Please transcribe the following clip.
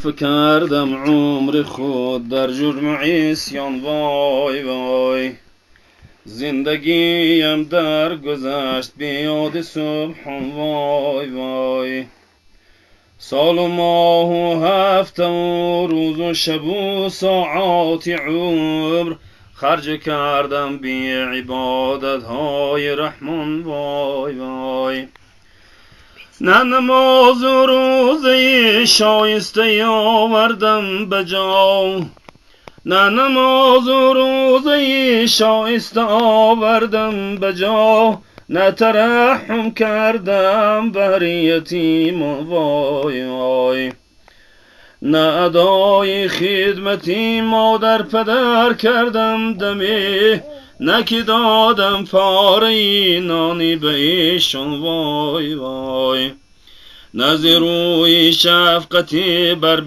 فکردم عمر خود در جرم عصیان، وای وای. زندگیم در گذشت بیاد سبحان، وای وای. سال و ماه و هفته و روز و شب و ساعات عمر خرج کردم بی عبادت های رحمان، وای وای. نه نماز و روزه شایسته آوردم بجا، نه نماز و روزه شایسته آوردم بجا، نه ترحم کردم بر یتیم، وای وای. نه ادای خدمتی مادر پدر کردم دمی، نه که دادم پاره نانی به ایشان، وای وای. نه ز روی شفقتی بر